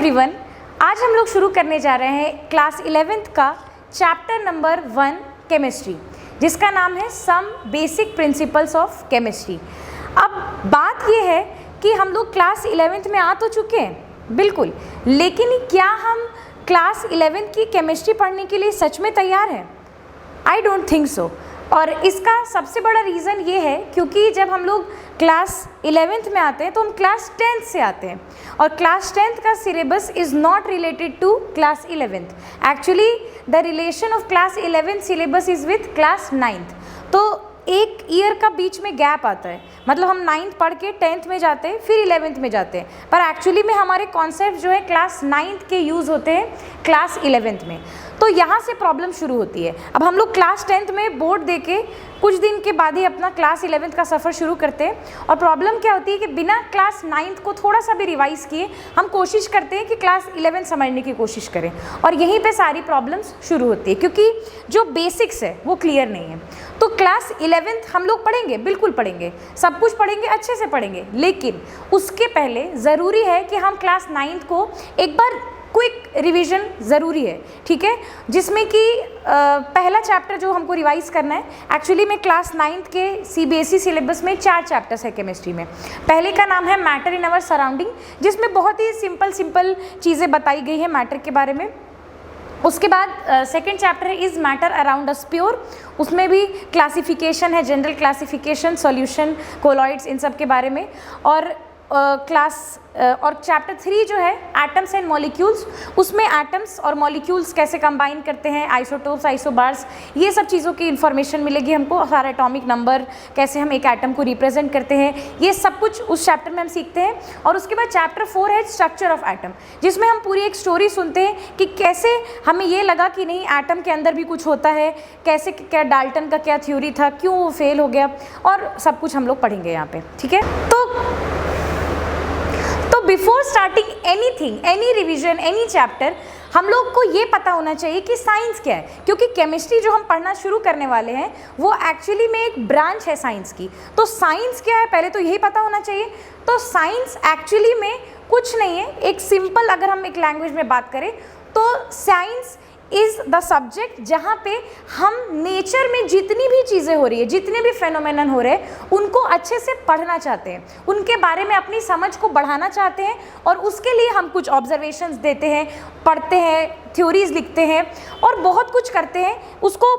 Everyone, आज हम लोग शुरू करने जा रहे हैं क्लास 11th का चैप्टर नंबर 1 केमिस्ट्री, जिसका नाम है some basic principles of chemistry. अब बात ये है कि हम लोग क्लास 11th में आ तो चुके हैं बिल्कुल, लेकिन क्या हम क्लास 11th की केमिस्ट्री पढ़ने के लिए सच में तैयार हैं? I don't think so. और इसका सबसे बड़ा रीज़न ये है क्योंकि जब हम लोग क्लास 11th में आते हैं तो हम क्लास 10th से आते हैं, और क्लास 10th का syllabus is not related to class 11th। Actually the relation of class 11th syllabus is with class 9th। तो एक ईयर का बीच में गैप आता है, मतलब हम 9th पढ़ के 10th में जाते हैं, फिर 11th में जाते हैं, पर एक्चुअली में हमारे कॉन्सेप्ट जो है क्लास 9th के यूज़ होते हैं क्लास 11th में। तो यहाँ से प्रॉब्लम शुरू होती है। अब हम लोग क्लास 10th में बोर्ड देके कुछ दिन के बाद ही अपना क्लास 11th का सफ़र शुरू करते हैं, और प्रॉब्लम क्या होती है कि बिना क्लास 9th को थोड़ा सा भी रिवाइज़ किए हम कोशिश करते हैं कि क्लास 11 समझने की कोशिश करें, और यहीं पे सारी प्रॉब्लम्स शुरू होती है क्योंकि जो बेसिक्स है वो क्लियर नहीं है। तो क्लास 11th हम लोग पढ़ेंगे, बिल्कुल पढ़ेंगे, सब कुछ पढ़ेंगे, अच्छे से पढ़ेंगे, लेकिन उसके पहले ज़रूरी है कि हम क्लास 9th को एक बार क्विक रिवीजन ज़रूरी है, ठीक है, जिसमें कि पहला चैप्टर जो हमको रिवाइज़ करना है, एक्चुअली में क्लास 9th के CBSE सिलेबस में 4 चैप्टर्स है केमिस्ट्री में। पहले का नाम है मैटर इन आवर सराउंडिंग, जिसमें बहुत ही सिंपल चीज़ें बताई गई है मैटर के बारे में। उसके बाद सेकंड चैप्टर है is matter around us pure, उसमें भी क्लासिफिकेशन है, जनरल क्लासिफिकेशन, सॉल्यूशन, कोलॉइड्स, इन सब के बारे में। और और चैप्टर 3 जो है एटम्स एंड मॉलिक्यूल्स, उसमें एटम्स और मॉलिक्यूल्स कैसे कंबाइन करते हैं, आइसोटोप्स, आइसोबार्स, ये सब चीज़ों की इन्फॉर्मेशन मिलेगी हमको। सारा एटॉमिक नंबर, कैसे हम एक एटम को रिप्रेजेंट करते हैं, ये सब कुछ उस चैप्टर में हम सीखते हैं। और उसके बाद चैप्टर 4 है स्ट्रक्चर ऑफ एटम, जिसमें हम पूरी एक स्टोरी सुनते हैं कि कैसे हमें ये लगा कि नहीं एटम के अंदर भी कुछ होता है, कैसे क्या डाल्टन का क्या थ्योरी था, क्यों वो फेल हो गया, और सब कुछ हम लोग पढ़ेंगे यहाँ पे, ठीक है। तो before starting anything, any revision, any chapter, हम लोग को ये पता होना चाहिए कि साइंस क्या है, क्योंकि केमिस्ट्री जो हम पढ़ना शुरू करने वाले हैं वो एक्चुअली में एक ब्रांच है साइंस की। तो साइंस क्या है पहले तो यही पता होना चाहिए। तो साइंस एक्चुअली में कुछ नहीं है, एक सिंपल, अगर हम एक लैंग्वेज में बात करें तो साइंस इज़ द सब्जेक्ट जहाँ पे हम नेचर में जितनी भी चीज़ें हो रही है, जितने भी फेनोमेनन हो रहे हैं, उनको अच्छे से पढ़ना चाहते हैं, उनके बारे में अपनी समझ को बढ़ाना चाहते हैं, और उसके लिए हम कुछ ऑब्जर्वेशंस देते हैं, पढ़ते हैं, थ्योरीज लिखते हैं और बहुत कुछ करते हैं, उसको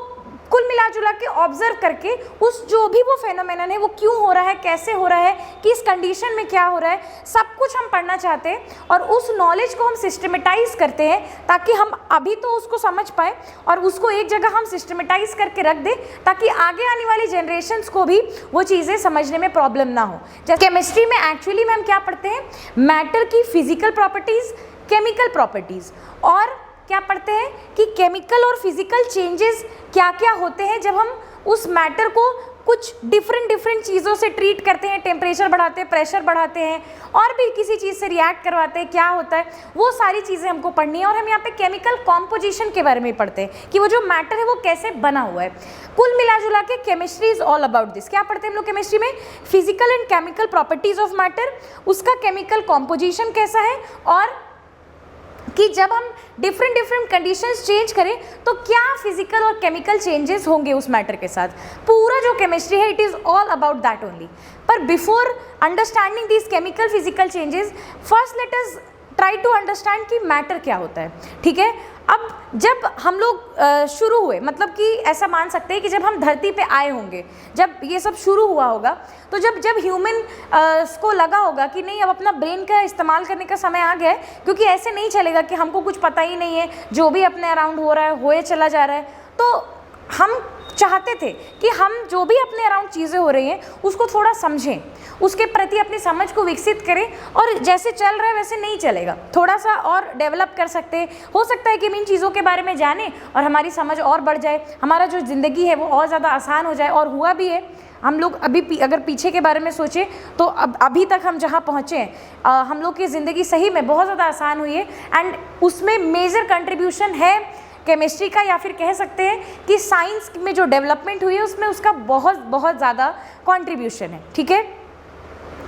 कुल मिला जुला के ऑब्जर्व करके उस जो भी वो फेनोमेनन है वो क्यों हो रहा है, कैसे हो रहा है, किस कंडीशन में क्या हो रहा है, सब कुछ हम पढ़ना चाहते हैं, और उस नॉलेज को हम सिस्टमेटाइज करते हैं ताकि हम अभी तो उसको समझ पाए और उसको एक जगह हम सिस्टमेटाइज करके रख दें ताकि आगे आने वाली जनरेशन्स को भी वो चीज़ें समझने में प्रॉब्लम ना हो। जैसे केमिस्ट्री में एक्चुअली में हम क्या पढ़ते हैं, मैटर की फिजिकल प्रॉपर्टीज़, केमिकल प्रॉपर्टीज़, और क्या पढ़ते हैं कि केमिकल और फिजिकल चेंजेस क्या क्या होते हैं जब हम उस मैटर को कुछ डिफरेंट चीज़ों से ट्रीट करते हैं, टेम्परेचर बढ़ाते हैं, प्रेशर बढ़ाते हैं, और भी किसी चीज़ से रिएक्ट करवाते हैं, क्या होता है, वो सारी चीज़ें हमको पढ़नी है। और हम यहाँ पे केमिकल कॉम्पोजिशन के बारे में पढ़ते हैं कि वो जो मैटर है वो कैसे बना हुआ है। कुल मिला जुला के chemistry is all about this. क्या पढ़ते हैं हम लोग केमिस्ट्री में? Physical and chemical properties of matter, उसका केमिकल कॉम्पोजिशन कैसा है, और कि जब हम डिफरेंट कंडीशंस चेंज करें तो क्या फिजिकल और केमिकल चेंजेस होंगे उस मैटर के साथ। पूरा जो केमिस्ट्री है it is all about that only. पर before understanding this chemical physical changes, first let us try to understand कि मैटर क्या होता है, ठीक है। अब जब हम लोग शुरू हुए, मतलब कि ऐसा मान सकते हैं कि जब हम धरती पे आए होंगे, जब ये सब शुरू हुआ होगा, तो जब ह्यूमन को लगा होगा कि नहीं अब अपना ब्रेन का इस्तेमाल करने का समय आ गया है, क्योंकि ऐसे नहीं चलेगा कि हमको कुछ पता ही नहीं है, जो भी अपने अराउंड हो रहा है होए चला जा रहा है। तो हम चाहते थे कि हम जो भी अपने अराउंड चीज़ें हो रही हैं उसको थोड़ा समझें, उसके प्रति अपनी समझ को विकसित करें, और जैसे चल रहा है वैसे नहीं चलेगा, थोड़ा सा और डेवलप कर सकते हैं। हो सकता है कि हम इन चीज़ों के बारे में जानें और हमारी समझ और बढ़ जाए, हमारा जो ज़िंदगी है वो और ज़्यादा आसान हो जाए। और हुआ भी है। हम लोग अभी अगर पीछे के बारे में सोचें तो अभी तक हम जहाँ पहुँचे हैं, हम लोग की ज़िंदगी सही में बहुत ज़्यादा आसान हुई है, एंड उसमें मेजर कंट्रीब्यूशन है केमिस्ट्री का, या फिर कह सकते हैं कि साइंस में जो डेवलपमेंट हुई है उसमें उसका बहुत ज़्यादा कंट्रीब्यूशन है, ठीक है।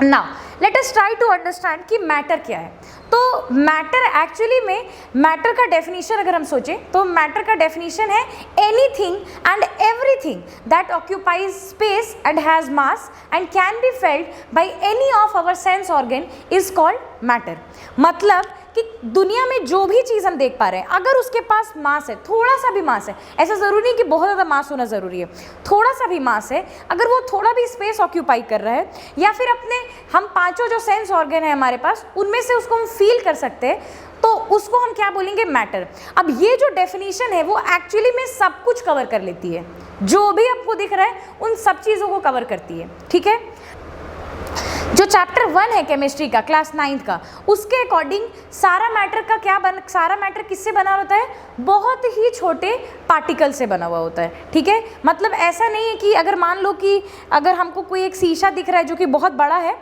Now let us try to understand कि मैटर क्या है। तो मैटर एक्चुअली में, मैटर का डेफिनेशन अगर हम सोचें तो मैटर का डेफिनेशन है anything and everything that occupies space and has mass and can be felt by any of our sense organ is called matter. मतलब कि दुनिया में जो भी चीज़ हम देख पा रहे हैं, अगर उसके पास मास है, थोड़ा सा भी मास है, ऐसा ज़रूरी नहीं कि बहुत ज़्यादा मास होना ज़रूरी है, थोड़ा सा भी मास है, अगर वो थोड़ा भी स्पेस ऑक्यूपाई कर रहा है, या फिर अपने हम पांचों जो सेंस ऑर्गन है हमारे पास, उनमें से उसको हम फील कर सकते हैं, तो उसको हम क्या बोलेंगे? मैटर। अब ये जो डेफिनेशन है वो एक्चुअली में सब कुछ कवर कर लेती है, जो भी आपको दिख रहा है उन सब चीज़ों को कवर करती है, ठीक है। जो चैप्टर 1 है केमिस्ट्री का, क्लास 9th का, उसके अकॉर्डिंग सारा मैटर किससे बना होता है? बहुत ही छोटे पार्टिकल से बना हुआ होता है, ठीक है। मतलब ऐसा नहीं है कि अगर मान लो कि अगर हमको कोई एक शीशा दिख रहा है जो कि बहुत बड़ा है,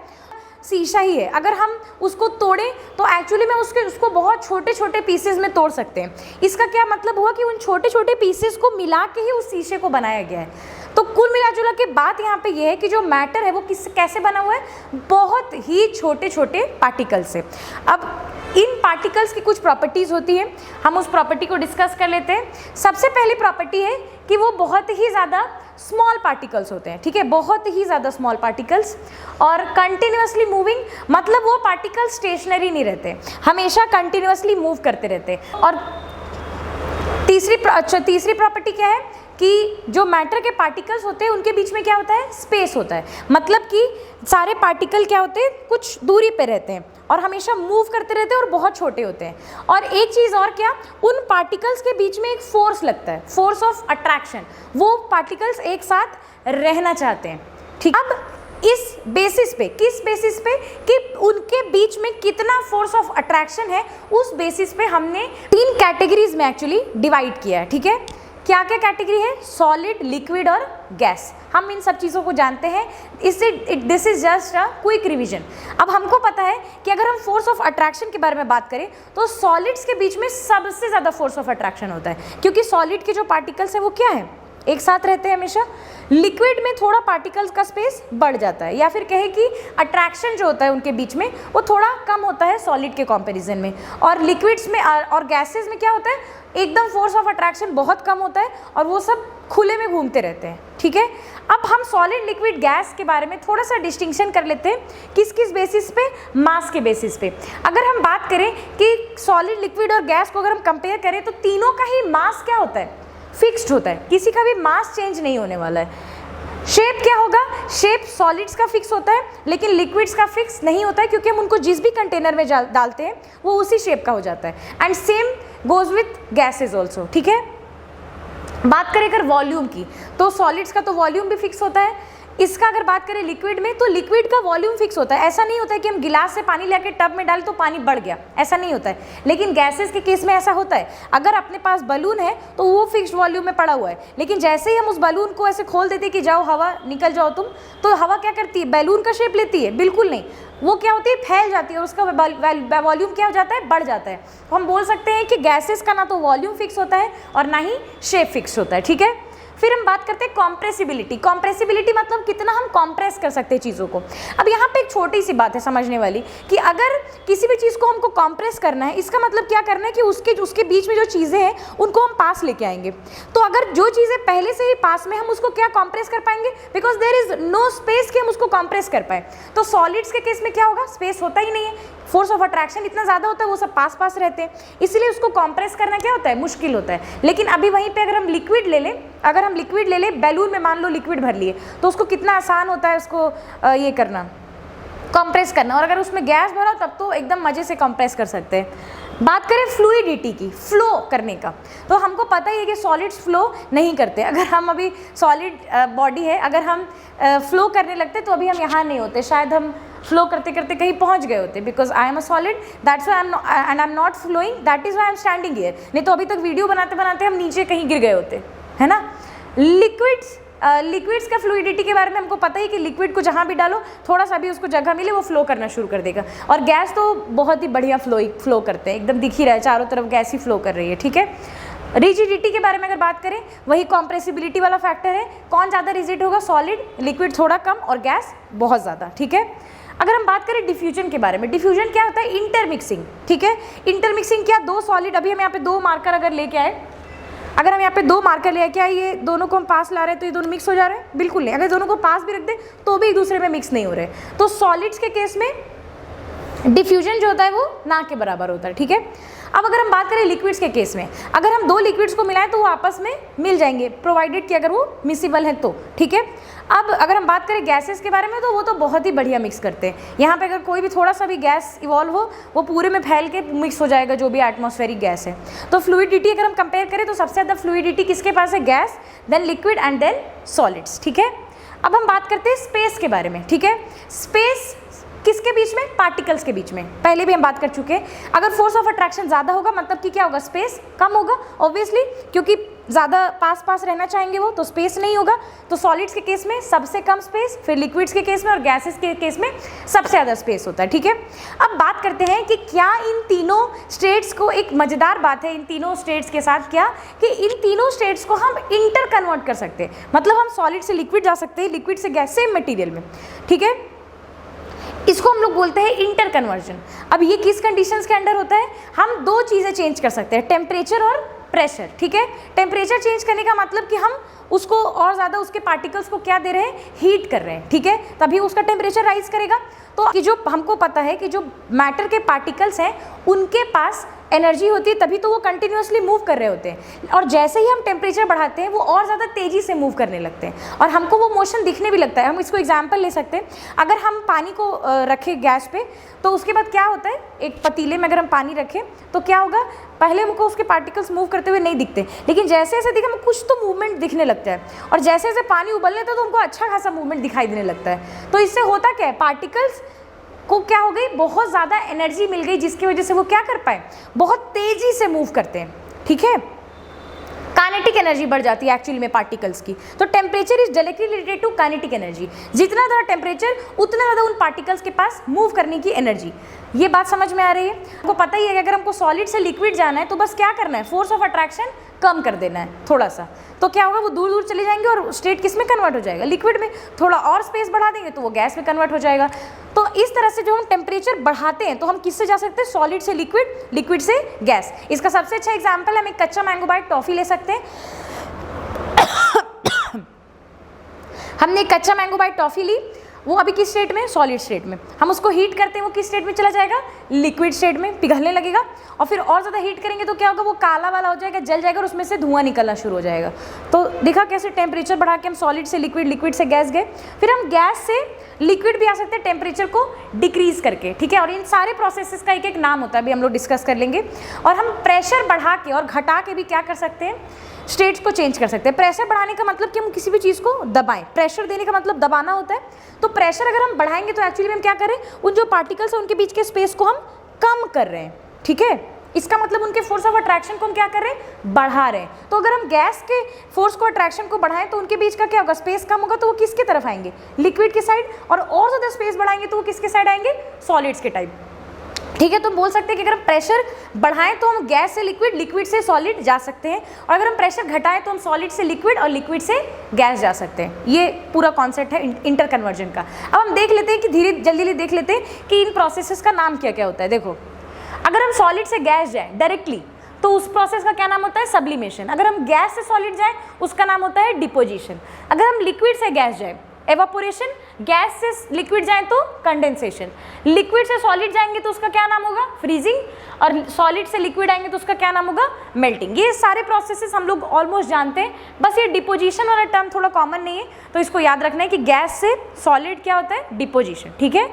शीशा ही है, अगर हम उसको तोड़ें तो एक्चुअली में उसको बहुत छोटे छोटे पीसेस में तोड़ सकते हैं। इसका क्या मतलब हुआ कि उन छोटे छोटे पीसेस को मिला के ही उस शीशे को बनाया गया है। तो कुल मिला जुला के बात यहाँ पे ये है कि जो मैटर है वो कैसे बना हुआ है? बहुत ही छोटे छोटे पार्टिकल से। अब इन पार्टिकल्स की कुछ प्रॉपर्टीज़ होती है, हम उस प्रॉपर्टी को डिस्कस कर लेते हैं। सबसे पहली प्रॉपर्टी है कि वो बहुत ही ज़्यादा स्मॉल पार्टिकल्स होते हैं, ठीक है, बहुत ही ज़्यादा स्मॉल पार्टिकल्स, और कंटिन्यूसली मूविंग, मतलब वो पार्टिकल्स स्टेशनरी नहीं रहते, हमेशा कंटिन्यूसली मूव करते रहते। और तीसरी प्रॉपर्टी क्या है कि जो मैटर के पार्टिकल्स होते हैं उनके बीच में क्या होता है? स्पेस होता है। मतलब कि सारे पार्टिकल क्या होते हैं? कुछ दूरी पे रहते हैं और हमेशा मूव करते रहते हैं और बहुत छोटे होते हैं। और एक चीज़ और क्या, उन पार्टिकल्स के बीच में एक फोर्स लगता है, फोर्स ऑफ अट्रैक्शन, वो पार्टिकल्स एक साथ रहना चाहते हैं, ठीक। अब इस बेसिस पे, किस बेसिस पे कि उनके बीच में कितना फोर्स ऑफ अट्रैक्शन है, उस बेसिस पे हमने 3 कैटेगरीज में एक्चुअली डिवाइड किया है, ठीक है। क्या क्या कैटेगरी है? सॉलिड, लिक्विड और गैस। हम इन सब चीज़ों को जानते हैं, इससे this is just a quick revision. अब हमको पता है कि अगर हम फोर्स ऑफ अट्रैक्शन के बारे में बात करें तो सॉलिड्स के बीच में सबसे ज़्यादा फोर्स ऑफ अट्रैक्शन होता है, क्योंकि सॉलिड के जो पार्टिकल्स हैं वो क्या है? एक साथ रहते हैं हमेशा। लिक्विड में थोड़ा पार्टिकल्स का स्पेस बढ़ जाता है, या फिर कहे कि अट्रैक्शन जो होता है उनके बीच में वो थोड़ा कम होता है सॉलिड के कंपैरिजन में। और लिक्विड्स में और गैसेस में क्या होता है? एकदम फोर्स ऑफ अट्रैक्शन बहुत कम होता है और वो सब खुले में घूमते रहते हैं, ठीक है। अब हम सॉलिड, लिक्विड, गैस के बारे में थोड़ा सा डिस्टिंक्शन कर लेते हैं, किस किस बेसिस पे? मास के बेसिस पे। अगर हम बात करें कि सॉलिड, लिक्विड और गैस को अगर हम कंपेयर करें तो तीनों का ही मास क्या होता है? फिक्स्ड होता है, किसी का भी मास चेंज नहीं होने वाला है। शेप क्या होगा? शेप सॉलिड्स का फिक्स होता है, लेकिन लिक्विड्स का फिक्स नहीं होता है, क्योंकि हम उनको जिस भी कंटेनर में डालते हैं वो उसी शेप का हो जाता है। And same goes with gases also, ठीक है। बात करें अगर वॉल्यूम की, तो सॉलिड्स का तो वॉल्यूम भी फिक्स होता है। इसका अगर बात करें लिक्विड में, तो लिक्विड का वॉल्यूम फिक्स होता है। ऐसा नहीं होता है कि हम गिलास से पानी लेके टब में डालें तो पानी बढ़ गया, ऐसा नहीं होता है। लेकिन गैसेस के केस में ऐसा होता है, अगर अपने पास बलून है तो वो फिक्स्ड वॉल्यूम में पड़ा हुआ है, लेकिन जैसे ही हम उस बलून को ऐसे खोल देते कि जाओ हवा निकल जाओ तुम, तो हवा क्या करती है? बैलून का शेप लेती है? बिल्कुल नहीं, वो क्या होती है? फैल जाती है और उसका वॉल्यूम क्या हो जाता है? बढ़ जाता है। तो हम बोल सकते हैं कि गैसेस का ना तो वॉल्यूम फिक्स होता है और ना ही शेप फिक्स होता है, ठीक है। फिर हम बात करते हैं कॉम्प्रेसिबिलिटी। कॉम्प्रेसिबिलिटी मतलब कितना हम कॉम्प्रेस कर सकते हैं चीज़ों को। अब यहाँ पे एक छोटी सी बात है समझने वाली, कि अगर किसी भी चीज़ को हमको कॉम्प्रेस करना है, इसका मतलब क्या करना है कि उसके बीच में जो चीज़ें हैं उनको हम पास लेके आएंगे। तो अगर जो चीज़ें पहले से ही पास में, हम उसको क्या कॉम्प्रेस कर पाएंगे? Because there is no space कि हम उसको कॉम्प्रेस कर पाए। तो सॉलिड्स के केस में क्या होगा? स्पेस होता ही नहीं है, फोर्स ऑफ अट्रैक्शन इतना ज़्यादा होता है, वो सब पास पास रहते हैं, इसलिए उसको कॉम्प्रेस करना क्या होता है? मुश्किल होता है। लेकिन अभी वहीं पे अगर हम लिक्विड ले लें, बैलून में मान लो लिक्विड भर लिए, तो उसको कितना आसान होता है उसको ये करना, कंप्रेस करना। और अगर उसमें गैस भरा तब तो एकदम मज़े से कंप्रेस कर सकते हैं। बात करें फ्लूइडिटी की, फ्लो करने का, तो हमको पता ही है कि सॉलिड्स फ्लो नहीं करते। अगर हम अभी सॉलिड बॉडी है, अगर हम फ्लो करने लगते तो अभी हम यहाँ नहीं होते, शायद हम फ्लो करते करते कहीं पहुँच गए होते। Because I am a solid, that's why I am not flowing, that is why I am standing here. नहीं तो अभी तक वीडियो बनाते बनाते हम नीचे कहीं गिर गए होते, है ना। लिक्विड्स का फ्लूइडिटी के बारे में हमको पता ही कि लिक्विड को जहाँ भी डालो थोड़ा सा भी उसको जगह मिले वो फ्लो करना शुरू कर देगा। और गैस तो बहुत ही बढ़िया फ्लो करते हैं, एकदम दिख ही रहा है चारों तरफ गैस ही फ्लो कर रही है, ठीक है। रिजिडिटी के बारे में अगर बात करें, वही कॉम्प्रेसिबिलिटी वाला फैक्टर है। कौन ज़्यादा रिजिड होगा? सॉलिड। लिक्विड थोड़ा कम और गैस बहुत ज़्यादा, ठीक है। अगर हम बात करें डिफ्यूजन के बारे में, डिफ्यूजन क्या होता है? इंटरमिक्सिंग, ठीक है। इंटरमिक्सिंग क्या? दो सॉलिड, अभी हम यहाँ पे दो मार्कर अगर लेके आए, अगर हम यहाँ पे दो मार्कर ले आए, क्या ये दोनों को हम पास ला रहे हैं तो ये दोनों मिक्स हो जा रहे हैं? बिल्कुल नहीं। अगर दोनों को पास भी रख दे तो भी एक दूसरे में मिक्स नहीं हो रहे। तो सॉलिड्स के केस में डिफ्यूजन जो होता है वो ना के बराबर होता है, ठीक है। अब अगर हम बात करें लिक्विड्स के केस में, अगर हम दो लिक्विड्स को मिलाएं तो वो आपस में मिल जाएंगे, प्रोवाइडेड कि अगर वो मिसिबल है तो, ठीक है। अब अगर हम बात करें गैसेस के बारे में तो वो तो बहुत ही बढ़िया मिक्स करते हैं। यहाँ पे अगर कोई भी थोड़ा सा भी गैस इवॉल्व हो वो पूरे में फैल के मिक्स हो जाएगा जो भी एटमॉस्फेरिक गैस है। तो फ्लूइडिटी अगर हम कंपेयर करें तो सबसे ज़्यादा फ्लूइडिटी किसके पास है? Gas, then liquid and then solids, ठीक है। अब हम बात करते हैं स्पेस के बारे में, ठीक है। स्पेस किसके बीच में? पार्टिकल्स के बीच में। पहले भी हम बात कर चुके हैं। अगर फोर्स ऑफ अट्रैक्शन ज़्यादा होगा मतलब कि क्या होगा? स्पेस कम होगा, ऑब्वियसली, क्योंकि ज़्यादा पास पास रहना चाहेंगे वो, तो स्पेस नहीं होगा। तो सॉलिड्स के केस में सबसे कम स्पेस, फिर लिक्विड्स के केस में और गैसेस के केस में सबसे ज़्यादा स्पेस होता है, ठीक है। अब बात करते हैं कि क्या इन तीनों स्टेट्स को, एक मज़ेदार बात है इन तीनों स्टेट्स के साथ क्या, कि इन तीनों स्टेट्स को हम इंटर कन्वर्ट कर सकते हैं। मतलब हम सॉलिड से लिक्विड जा सकते हैं, लिक्विड से गैस, सेम मटीरियल में, ठीक है। इसको हम लोग बोलते हैं इंटर कन्वर्जन। अब ये किस कंडीशंस के अंडर होता है? हम दो चीज़ें चेंज कर सकते हैं, टेम्परेचर और प्रेशर, ठीक है। टेम्परेचर चेंज करने का मतलब कि हम उसको और ज़्यादा उसके पार्टिकल्स को क्या दे रहे हैं? हीट कर रहे हैं, ठीक है, तभी उसका टेम्परेचर राइज करेगा। तो कि जो हमको पता है कि जो मैटर के पार्टिकल्स हैं उनके पास एनर्जी होती है, तभी तो वो कंटिन्यूसली मूव कर रहे होते हैं। और जैसे ही हम टेम्परेचर बढ़ाते हैं वो और ज़्यादा तेज़ी से मूव करने लगते हैं और हमको वो मोशन दिखने भी लगता है। हम इसको एग्जांपल ले सकते हैं, अगर हम पानी को रखें गैस पे तो उसके बाद क्या होता है? एक पतीले में अगर हम पानी रखें तो क्या होगा? पहले हमको उसके पार्टिकल्स मूव करते हुए नहीं दिखते, लेकिन जैसे जैसे दिखे हमको कुछ तो मूवमेंट दिखने लगता है और जैसे जैसे पानी उबलने लगता है तो हमको अच्छा खासा मूवमेंट दिखाई देने लगता है। तो इससे होता क्या है? पार्टिकल्स को क्या हो गई? बहुत ज़्यादा एनर्जी मिल गई, जिसकी वजह से वो क्या कर पाए? बहुत तेज़ी से मूव करते हैं, ठीक है। काइनेटिक एनर्जी बढ़ जाती है एक्चुअली में पार्टिकल्स की। तो temperature is directly related to kinetic energy. जितना ज़्यादा टेम्परेचर उतना ज़्यादा उन पार्टिकल्स के पास मूव करने की एनर्जी। ये बात समझ में आ रही है? आपको पता ही है कि अगर हमको सॉलिड से लिक्विड जाना है तो बस क्या करना है? फोर्स ऑफ अट्रैक्शन कम कर देना है थोड़ा सा, तो क्या होगा? वो दूर दूर चले जाएंगे और स्टेट किस में कन्वर्ट हो जाएगा? लिक्विड में। थोड़ा और स्पेस बढ़ा देंगे तो वो गैस में कन्वर्ट हो जाएगा। तो इस तरह से जो हम टेम्परेचर बढ़ाते हैं तो हम किससे जा सकते हैं? सॉलिड से लिक्विड, लिक्विड से गैस। इसका सबसे अच्छा एग्जाम्पल हम एक कच्चा मैंगो बाइट टॉफ़ी ले सकते हैं। हमने एक कच्चा मैंगो बाइट टॉफ़ी ली, वो अभी किस स्टेट में? सॉलिड स्टेट में। हम उसको हीट करते हैं, वो किस स्टेट में चला जाएगा? लिक्विड स्टेट में, पिघलने लगेगा। और फिर और ज़्यादा हीट करेंगे तो क्या होगा? वो काला वाला हो जाएगा, जल जाएगा और उसमें से धुआं निकलना शुरू हो जाएगा। तो देखा कैसे टेम्परेचर बढ़ा के हम सॉलिड से लिक्विड, लिक्विड से गैस गए। फिर हम गैस से लिक्विड भी आ सकते हैं टेम्परेचर को डिक्रीज़ करके, ठीक है। और इन सारे प्रोसेसेस का एक एक नाम होता है, अभी हम लोग डिस्कस कर लेंगे। और हम प्रेशर बढ़ा के और घटा के भी क्या कर सकते हैं? स्टेट्स को चेंज कर सकते हैं। प्रेशर बढ़ाने का मतलब कि हम किसी भी चीज़ को दबाएं, प्रेशर देने का मतलब दबाना होता है। तो प्रेशर अगर हम बढ़ाएंगे तो एक्चुअली हम क्या करें? उन जो पार्टिकल्स हैं उनके बीच के स्पेस को हम कम कर रहे हैं, ठीक है। इसका मतलब उनके फोर्स ऑफ अट्रैक्शन को हम क्या कर रहे हैं? बढ़ा रहे हैं। तो अगर हम गैस के फोर्स को, अट्रैक्शन को बढ़ाएं तो उनके बीच का क्या होगा? स्पेस कम होगा, तो वो किसके तरफ आएंगे? लिक्विड के साइड। और ज़्यादा स्पेस बढ़ाएंगे तो वो किसके साइड आएंगे? सॉलिड्स के टाइप, ठीक है। तो हम बोल सकते हैं कि अगर हम प्रेशर बढ़ाएं तो हम गैस से लिक्विड, लिक्विड से सॉलिड जा सकते हैं। और अगर हम प्रेशर घटाएं तो हम सॉलिड से लिक्विड और लिक्विड से गैस जा सकते हैं। ये पूरा कॉन्सेप्ट है इंटर कन्वर्जन का। अब हम देख लेते हैं कि जल्दी देख लेते हैं कि इन प्रोसेसेस का नाम क्या क्या होता है। देखो, अगर हम सॉलिड से गैस जाएं डायरेक्टली तो उस प्रोसेस का क्या नाम होता है? सब्लिमेशन। अगर हम गैस से सॉलिड जाएं उसका नाम होता है डिपोजिशन। अगर हम लिक्विड से गैस जाएं एवापोरेशन, गैस से लिक्विड जाएं तो कंडेंसेशन, लिक्विड से सॉलिड जाएंगे तो उसका क्या नाम होगा? फ्रीजिंग, और सॉलिड से लिक्विड आएंगे तो उसका क्या नाम होगा? मेल्टिंग। ये सारे प्रोसेसेस हम लोग ऑलमोस्ट जानते हैं, बस ये डिपोजिशन वाला टर्म थोड़ा कॉमन नहीं है, तो इसको याद रखना है कि गैस से सॉलिड क्या होता है? डिपोजिशन, ठीक है।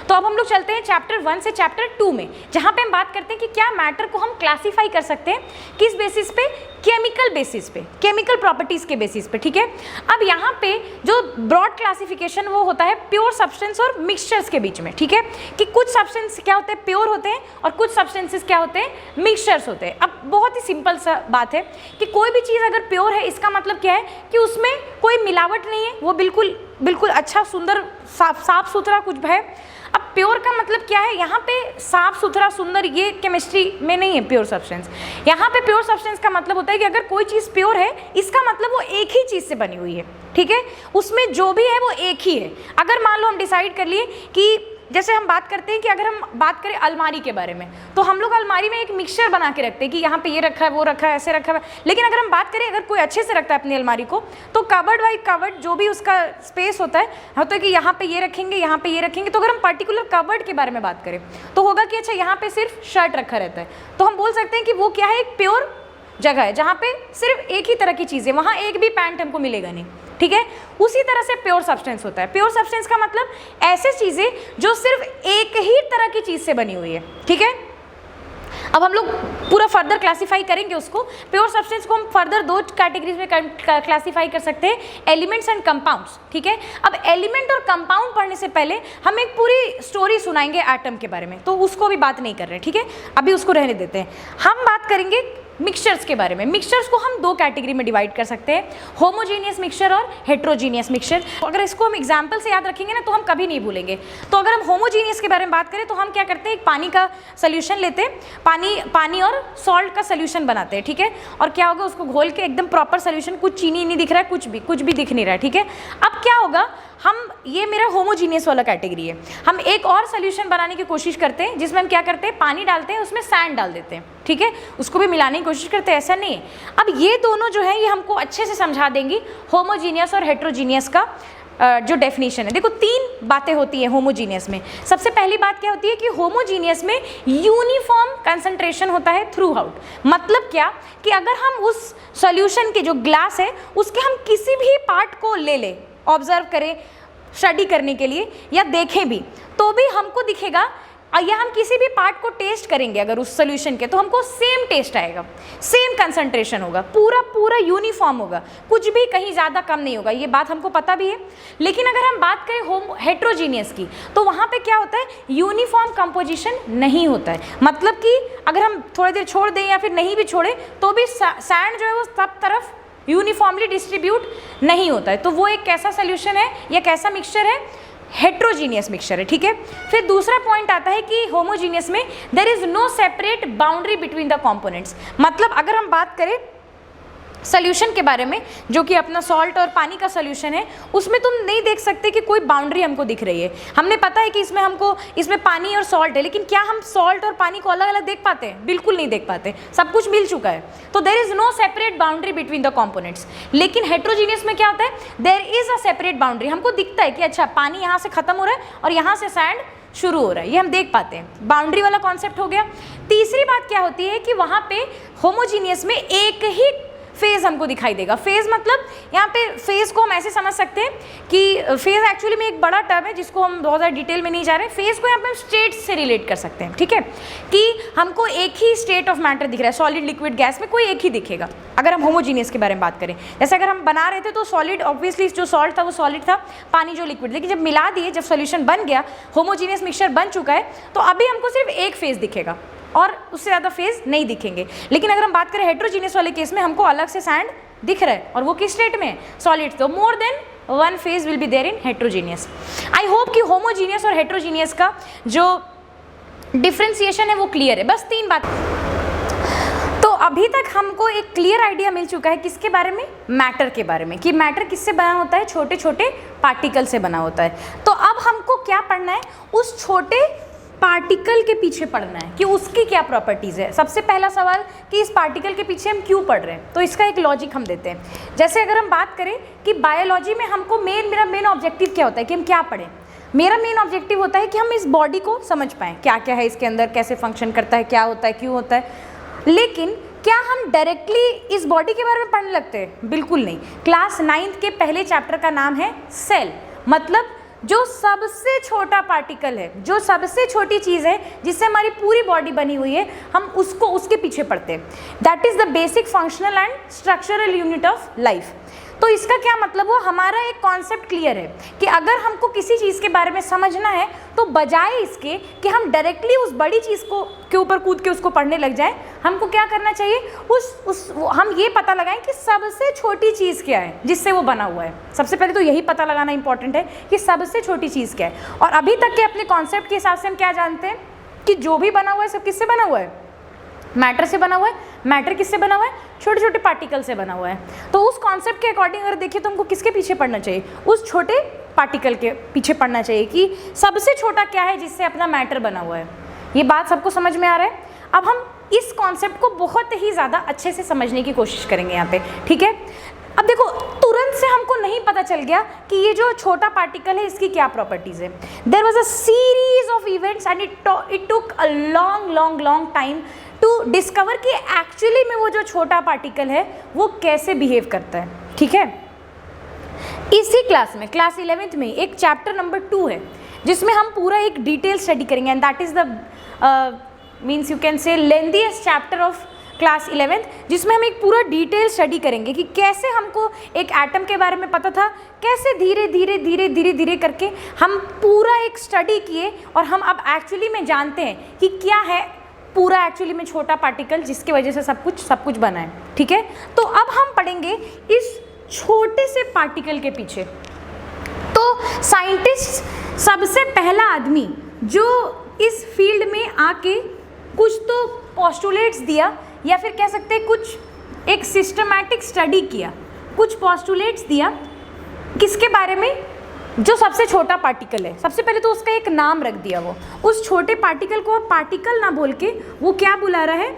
तो अब हम लोग चलते हैं चैप्टर 1 से चैप्टर 2 में, जहाँ पे हम बात करते हैं कि क्या मैटर को हम क्लासीफाई कर सकते हैं, किस बेसिस पे? केमिकल बेसिस पे, केमिकल प्रॉपर्टीज के बेसिस पे, ठीक है। अब यहाँ पे जो ब्रॉड क्लासिफिकेशन वो होता है प्योर सब्सटेंस और मिक्सचर्स के बीच में, ठीक है, कि कुछ सब्सटेंस क्या होते हैं? प्योर होते हैं और कुछ सब्सटेंसेस क्या होते हैं? मिक्सचर्स होते हैं। अब बहुत ही सिंपल सा बात है कि कोई भी चीज़ अगर प्योर है इसका मतलब क्या है? कि उसमें कोई मिलावट नहीं है, वो बिल्कुल अच्छा, सुंदर, साफ सुथरा कुछ है। अब प्योर का मतलब क्या है? यहाँ पे साफ सुथरा, सुंदर, ये केमिस्ट्री में नहीं है प्योर सब्सटेंस। यहाँ पे प्योर सब्सटेंस का मतलब होता है कि अगर कोई चीज़ प्योर है इसका मतलब वो एक ही चीज़ से बनी हुई है, ठीक है, उसमें जो भी है वो एक ही है। अगर मान लो हम डिसाइड कर लिए कि जैसे हम बात करते हैं कि अगर हम बात करें अलमारी के बारे में, तो हम लोग अलमारी में एक मिक्सचर बना के रखते हैं कि यहाँ पे ये रखा है, वो रखा है, ऐसे रखा है। लेकिन अगर हम बात करें, अगर कोई अच्छे से रखता है अपनी अलमारी को, तो कबर्ड बाई कबर्ड जो भी उसका स्पेस होता है कि यहाँ पे ये रखेंगे, यहाँ पे ये रखेंगे। तो अगर हम पर्टिकुलर कबर्ड के बारे में बात करें तो होगा कि अच्छा यहाँ पे सिर्फ शर्ट रखा रहता है, तो हम बोल सकते हैं कि वो क्या है, एक प्योर जगह है जहाँ पे सिर्फ एक ही तरह की चीज़ है, वहाँ एक भी पैंट हमको मिलेगा नहीं, ठीक है। उसी तरह से प्योर सब्सटेंस होता है। प्योर सब्सटेंस का मतलब ऐसे चीज़ें जो सिर्फ एक ही तरह की चीज़ से बनी हुई है, ठीक है। अब हम लोग पूरा फर्दर क्लासीफाई करेंगे उसको। प्योर सब्सटेंस को हम फर्दर दो कैटेगरीज में क्लासीफाई कर सकते हैं, एलिमेंट्स एंड कंपाउंड्स, ठीक है। अब एलिमेंट और कंपाउंड पढ़ने से पहले हम एक पूरी स्टोरी सुनाएंगे एटम के बारे में, तो उसको भी बात नहीं कर रहे, ठीक है, अभी उसको रहने देते हैं। हम बात करेंगे मिक्सचर्स के बारे में। मिक्सचर्स को हम दो कैटेगरी में डिवाइड कर सकते हैं, होमोजीनियस मिक्सचर और हेट्रोजीनियस मिक्सचर। अगर इसको हम एग्जाम्पल से याद रखेंगे ना तो हम कभी नहीं भूलेंगे। तो अगर हम होमोजीनियस के बारे में बात करें तो हम क्या करते हैं, एक पानी का सोल्यूशन लेते हैं, पानी और सॉल्ट का सोल्यूशन बनाते हैं, ठीक है। और क्या होगा, उसको घोल के एकदम प्रॉपर सोल्यूशन, कुछ चीनी नहीं दिख रहा है, कुछ भी दिख नहीं रहा है, ठीक है। अब क्या होगा, ये मेरा होमोजीनियस वाला कैटेगरी है। हम एक और सोल्यूशन बनाने की कोशिश करते हैं जिसमें हम क्या करते हैं, पानी डालते हैं, उसमें सैंड डाल देते हैं, ठीक है, उसको भी मिलाने की कोशिश करते हैं, ऐसा नहीं है। अब ये दोनों जो है ये हमको अच्छे से समझा देंगी होमोजीनियस और हेट्रोजीनियस का जो डेफिनेशन है। देखो 3 बातें होती हैं होमोजीनियस में। सबसे पहली बात क्या होती है कि होमोजीनियस में यूनिफॉर्म कंसंट्रेशन होता है थ्रू आउट। मतलब क्या कि अगर हम उस सॉल्यूशन के जो ग्लास है उसके हम किसी भी पार्ट को ले ऑब्जर्व करें स्टडी करने के लिए या देखें भी, तो भी हमको दिखेगा, या हम किसी भी पार्ट को टेस्ट करेंगे अगर उस सोल्यूशन के, तो हमको सेम टेस्ट आएगा, सेम कंसंट्रेशन होगा, पूरा यूनिफॉर्म होगा, कुछ भी कहीं ज़्यादा कम नहीं होगा। ये बात हमको पता भी है। लेकिन अगर हम बात करें हेट्रोजीनियस की, तो वहाँ पे क्या होता है, यूनिफॉर्म कंपोजिशन नहीं होता है। मतलब कि अगर हम थोड़ी देर छोड़ दें या फिर नहीं भी छोड़े तो भी सैंड जो है वो सब तरफ यूनिफॉर्मली डिस्ट्रीब्यूट नहीं होता है। तो वो एक कैसा सोल्यूशन है या कैसा मिक्सचर है, हेट्रोजीनियस मिक्सचर है, ठीक है। फिर दूसरा पॉइंट आता है कि होमोजीनियस में there is no separate boundary between the components. मतलब अगर हम बात करें सोल्यूशन के बारे में, जो कि अपना सॉल्ट और पानी का सोल्यूशन है, उसमें तुम नहीं देख सकते कि कोई बाउंड्री हमको दिख रही है। हमने पता है कि इसमें पानी और सॉल्ट है, लेकिन क्या हम सॉल्ट और पानी को अलग अलग देख पाते हैं? बिल्कुल नहीं देख पाते, सब कुछ मिल चुका है। तो there is no separate boundary between the components. लेकिन हेट्रोजीनियस में क्या होता है, there is a separate boundary. हमको दिखता है कि अच्छा पानी यहाँ से खत्म हो रहा है और यहाँ से सैंड शुरू हो रहा है, ये हम देख पाते हैं। बाउंड्री वाला कॉन्सेप्ट हो गया। तीसरी बात क्या होती है कि वहाँ पे होमोजीनियस में एक ही फेज हमको दिखाई देगा। फेज मतलब यहाँ पे फेज को हम ऐसे समझ सकते हैं कि फेज एक्चुअली में एक बड़ा टर्म है जिसको हम बहुत ज़्यादा डिटेल में नहीं जा रहे। फेज को यहाँ पे हम स्टेट से रिलेट कर सकते हैं, ठीक है, कि हमको एक ही स्टेट ऑफ मैटर दिख रहा है, सॉलिड लिक्विड गैस में कोई एक ही दिखेगा। अगर हम होमोजीनियस के बारे में बात करें, जैसे अगर हम बना रहे थे तो सॉलिड, ऑब्वियसली जो सॉल्ट था वो सॉलिड था, पानी जो लिक्विड, लेकिन जब मिला दिए, जब सोल्यूशन बन गया, होमोजीनियस मिक्सचर बन चुका है, तो अभी हमको सिर्फ एक फेज दिखेगा और उससे ज़्यादा फेज नहीं दिखेंगे। लेकिन अगर हम बात करें हेट्रोजीनियस वाले केस में, हमको अलग से सैंड दिख रहा है और वो किस स्टेट में, सॉलिड। तो more than one phase will be there in heterogeneous. I hope कि होमोजीनियस और हेट्रोजीनियस का जो डिफ्रेंसिएशन है वो क्लियर है। बस 3 बात। तो अभी तक हमको एक क्लियर आइडिया मिल चुका है किसके बारे में, मैटर के बारे में, कि मैटर किससे बना होता है, छोटे छोटे पार्टिकल से बना होता है। तो अब हमको क्या पढ़ना है, उस छोटे पार्टिकल के पीछे पढ़ना है कि उसकी क्या प्रॉपर्टीज़ है। सबसे पहला सवाल कि इस पार्टिकल के पीछे हम क्यों पढ़ रहे हैं, तो इसका एक लॉजिक हम देते हैं। जैसे अगर हम बात करें कि बायोलॉजी में हमको मेरा मेन ऑब्जेक्टिव क्या होता है कि हम क्या पढ़ें। मेरा मेन ऑब्जेक्टिव होता है कि हम इस बॉडी को समझ पाएँ, क्या क्या है इसके अंदर, कैसे फंक्शन करता है, क्या होता है, क्यों होता है। लेकिन क्या हम डायरेक्टली इस बॉडी के बारे में पढ़ने लगते हैं? बिल्कुल नहीं। क्लास 9th के पहले चैप्टर का नाम है सेल। मतलब जो सबसे छोटा पार्टिकल है, जो सबसे छोटी चीज़ है जिससे हमारी पूरी बॉडी बनी हुई है, हम उसके पीछे पढ़ते हैं। That is the basic functional and structural unit of life. तो इसका क्या मतलब हुआ, हमारा एक कॉन्सेप्ट क्लियर है कि अगर हमको किसी चीज़ के बारे में समझना है तो बजाय इसके कि हम डायरेक्टली उस बड़ी चीज़ को के ऊपर कूद के उसको पढ़ने लग जाएं, हमको क्या करना चाहिए, हम ये पता लगाएं कि सबसे छोटी चीज़ क्या है जिससे वो बना हुआ है। सबसे पहले तो यही पता लगाना इंपॉर्टेंट है कि सबसे छोटी चीज़ क्या है। और अभी तक के अपने कॉन्सेप्ट के हिसाब से हम क्या जानते हैं कि जो भी बना हुआ है सब किससे बना हुआ है, मैटर से बना हुआ है। मैटर किससे बना हुआ है, छोटे छोटे पार्टिकल से बना हुआ है। तो उस कॉन्सेप्ट के अकॉर्डिंग अगर देखिए तो हमको किसके पीछे पढ़ना चाहिए, उस छोटे पार्टिकल के पीछे पढ़ना चाहिए कि सबसे छोटा क्या है जिससे अपना मैटर बना हुआ है। ये बात सबको समझ में आ रहा है। अब हम इस कॉन्सेप्ट को बहुत ही ज़्यादा अच्छे से समझने की कोशिश करेंगे यहाँ पे, ठीक है। अब देखो तुरंत से हमको नहीं पता चल गया कि ये जो छोटा पार्टिकल है इसकी क्या प्रॉपर्टीज़ है। There was a series of events and it took a long time to discover कि एक्चुअली में वो जो छोटा पार्टिकल है वो कैसे बिहेव करता है, ठीक है। इसी क्लास में, क्लास 11th में एक चैप्टर नंबर 2 है जिसमें हम पूरा एक डिटेल स्टडी करेंगे and that is the means you can say lengthiest chapter of class 11th, जिसमें हम एक पूरा डिटेल स्टडी करेंगे कि कैसे हमको एक एटम के बारे में पता था, कैसे धीरे धीरे करके हम पूरा एक स्टडी किए और हम अब एक्चुअली में जानते हैं कि क्या है पूरा एक्चुअली में छोटा पार्टिकल जिसकी वजह से सब कुछ बना है, ठीक है। तो अब हम पढ़ेंगे इस छोटे से पार्टिकल के पीछे। तो साइंटिस्ट सबसे पहला आदमी जो इस फील्ड में आके कुछ तो पोस्टुलेट्स दिया या फिर कह सकते हैं कुछ एक सिस्टमैटिक स्टडी किया, कुछ पोस्टुलेट्स दिया किसके बारे में, जो सबसे छोटा पार्टिकल है। सबसे पहले तो उसका एक नाम रख दिया, वो उस छोटे पार्टिकल को अब पार्टिकल ना बोल के वो क्या बुला रहा है,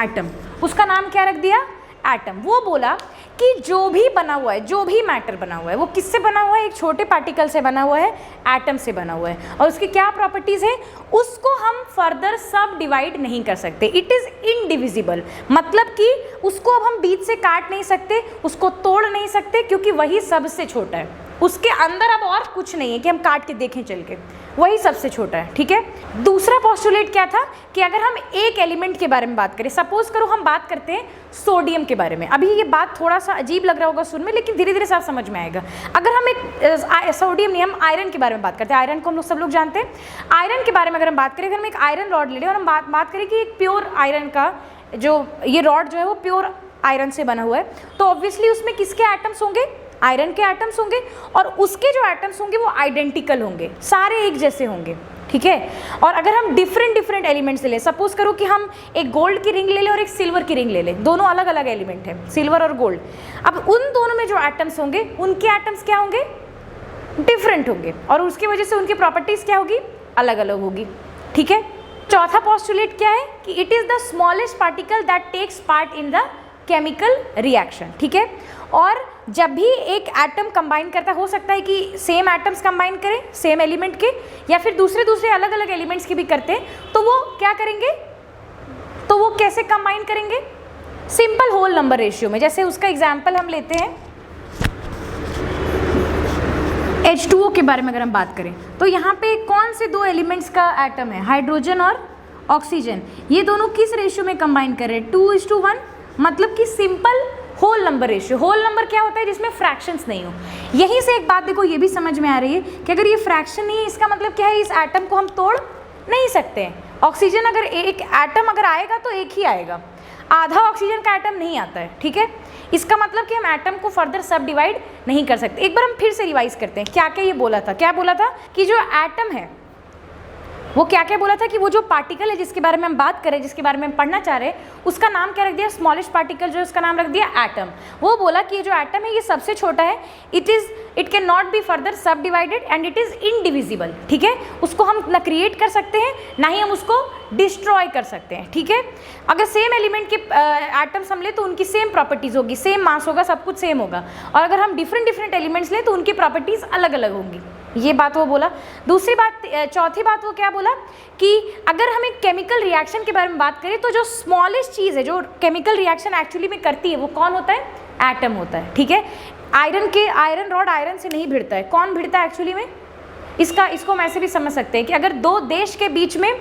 एटम। उसका नाम क्या रख दिया, एटम। वो बोला कि जो भी बना हुआ है, जो भी मैटर बना हुआ है वो किससे बना हुआ है, एक छोटे पार्टिकल से बना हुआ है, एटम से बना हुआ है। और उसकी क्या प्रॉपर्टीज़ है, उसको हम फर्दर सब डिवाइड नहीं कर सकते, इट इज़ इनडिविजिबल। मतलब कि उसको अब हम बीच से काट नहीं सकते, उसको तोड़ नहीं सकते, क्योंकि वही सबसे छोटा है। उसके अंदर अब और कुछ नहीं है कि हम काट के देखें चल के, वही सबसे छोटा है, ठीक है। दूसरा पोस्टुलेट क्या था कि अगर हम एक एलिमेंट के बारे में बात करें, सपोज करो हम बात करते हैं सोडियम के बारे में। अभी ये बात थोड़ा सा अजीब लग रहा होगा सुन में, लेकिन धीरे धीरे सब समझ में आएगा। अगर हम एक सोडियम नहीं, हम आयरन के बारे में बात करते हैं। आयरन को हम लोग सब लोग जानते हैं। आयरन के बारे में अगर हम बात करें, अगर हम एक आयरन रॉड ले लें और हम बात करें कि एक प्योर आयरन का जो ये रॉड जो है वो प्योर आयरन से बना हुआ है, तो ऑब्वियसली उसमें किसके एटम्स होंगे, आयरन के एटम्स होंगे। और उसके जो एटम्स होंगे वो आइडेंटिकल होंगे, सारे एक जैसे होंगे, ठीक है। और अगर हम डिफरेंट एलिमेंट्स ले लें, सपोज करो कि हम एक गोल्ड की रिंग ले लें और एक सिल्वर की रिंग ले लें, दोनों अलग अलग एलिमेंट हैं, सिल्वर और गोल्ड। अब उन दोनों में जो एटम्स होंगे उनके एटम्स क्या होंगे, डिफरेंट होंगे, और उसकी वजह से उनकी प्रॉपर्टीज़ क्या होगी, अलग अलग होगी, ठीक है। चौथा पोस्टुलेट क्या है कि it is the smallest particle that takes part in the chemical reaction, ठीक है। और जब भी एक एटम कंबाइन करता है, हो सकता है कि सेम एटम्स कंबाइन करें सेम एलिमेंट के, या फिर दूसरे अलग अलग एलिमेंट्स के भी करते हैं, तो वो क्या करेंगे, तो वो कैसे कंबाइन करेंगे, सिंपल होल नंबर रेशियो में। जैसे उसका एग्जांपल हम लेते हैं H2O के बारे में अगर हम बात करें, तो यहाँ पे कौन से दो एलिमेंट्स का एटम है, हाइड्रोजन और ऑक्सीजन। ये दोनों किस रेशियो में कंबाइन कर रहे हैं, 2:1, मतलब कि simple whole number ratio. Whole number क्या होता है, जिसमें फ्रैक्शंस नहीं हो। यहीं से एक बात देखो ये भी समझ में आ रही है कि अगर ये फ्रैक्शन नहीं है, इसका मतलब क्या है, इस एटम को हम तोड़ नहीं सकते हैं। ऑक्सीजन अगर एक एटम अगर आएगा तो एक ही आएगा, आधा ऑक्सीजन का एटम नहीं आता है, ठीक है। इसका मतलब कि हम एटम को फर्दर सब डिवाइड नहीं कर सकते। एक बार हम फिर से रिवाइज करते हैं, क्या क्या ये बोला था, क्या बोला था कि जो एटम है वो क्या क्या बोला था कि वो जो पार्टिकल है जिसके बारे में हम बात करें, जिसके बारे में हम पढ़ना चाह रहे हैं, उसका नाम क्या रख दिया, स्मॉलेस्ट पार्टिकल, जो उसका नाम रख दिया एटम। वो बोला कि ये जो एटम है ये सबसे छोटा है, it can not be further subdivided and it is indivisible, ठीक है। उसको हम ना क्रिएट कर सकते हैं ना ही हम उसको डिस्ट्रॉय कर सकते हैं, ठीक है। अगर सेम एलिमेंट के एटम्स हम ले तो उनकी सेम प्रॉपर्टीज़ होगी, सेम मास होगा, सब कुछ सेम होगा। और अगर हम डिफरेंट एलिमेंट्स लें तो उनकी प्रॉपर्टीज़ अलग अलग होंगी। ये बात वो बोला। दूसरी बात, चौथी बात वो क्या बोला कि अगर हम एक केमिकल रिएक्शन के बारे में बात करें तो जो स्मॉलेस्ट चीज़ है जो केमिकल रिएक्शन एक्चुअली में करती है वो कौन होता है, एटम होता है, ठीक है। आयरन रॉड आयरन से नहीं भिड़ता है, कौन भिड़ता है एक्चुअली में, इसको हम ऐसे भी समझ सकते हैं कि अगर दो देश के बीच में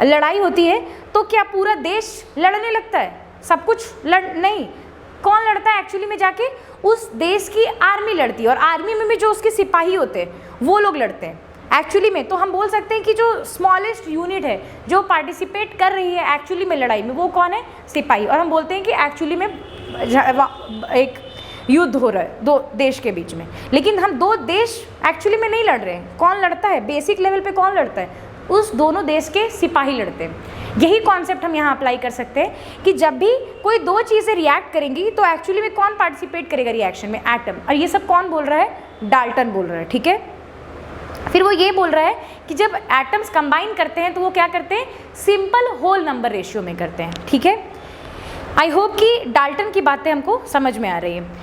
लड़ाई होती है तो क्या पूरा देश लड़ने लगता है, सब कुछ नहीं, कौन लड़ता है एक्चुअली में, जाके उस देश की आर्मी लड़ती है, और आर्मी में भी जो उसके सिपाही होते हैं वो लोग लड़ते हैं एक्चुअली में। तो हम बोल सकते हैं कि जो स्मॉलेस्ट यूनिट है जो पार्टिसिपेट कर रही है एक्चुअली में लड़ाई में, वो कौन है, सिपाही। और हम बोलते हैं कि एक्चुअली में एक युद्ध हो रहा है दो देश के बीच में, लेकिन हम दो देश एक्चुअली में नहीं लड़ रहे हैं। कौन लड़ता है बेसिक लेवल पे, कौन लड़ता है, उस दोनों देश के सिपाही लड़ते हैं। यही कॉन्सेप्ट हम यहाँ अप्लाई कर सकते हैं कि जब भी कोई दो चीज़ें रिएक्ट करेंगी तो एक्चुअली में कौन पार्टिसिपेट करेगा रिएक्शन में, एटम। और ये सब कौन बोल रहा है, डाल्टन बोल रहा है, ठीक है। फिर वो ये बोल रहा है कि जब एटम्स कंबाइन करते हैं तो वो क्या करते हैं, सिंपल होल नंबर रेशियो में करते हैं, ठीक है। आई होप कि डाल्टन की बातें हमको समझ में आ रही है।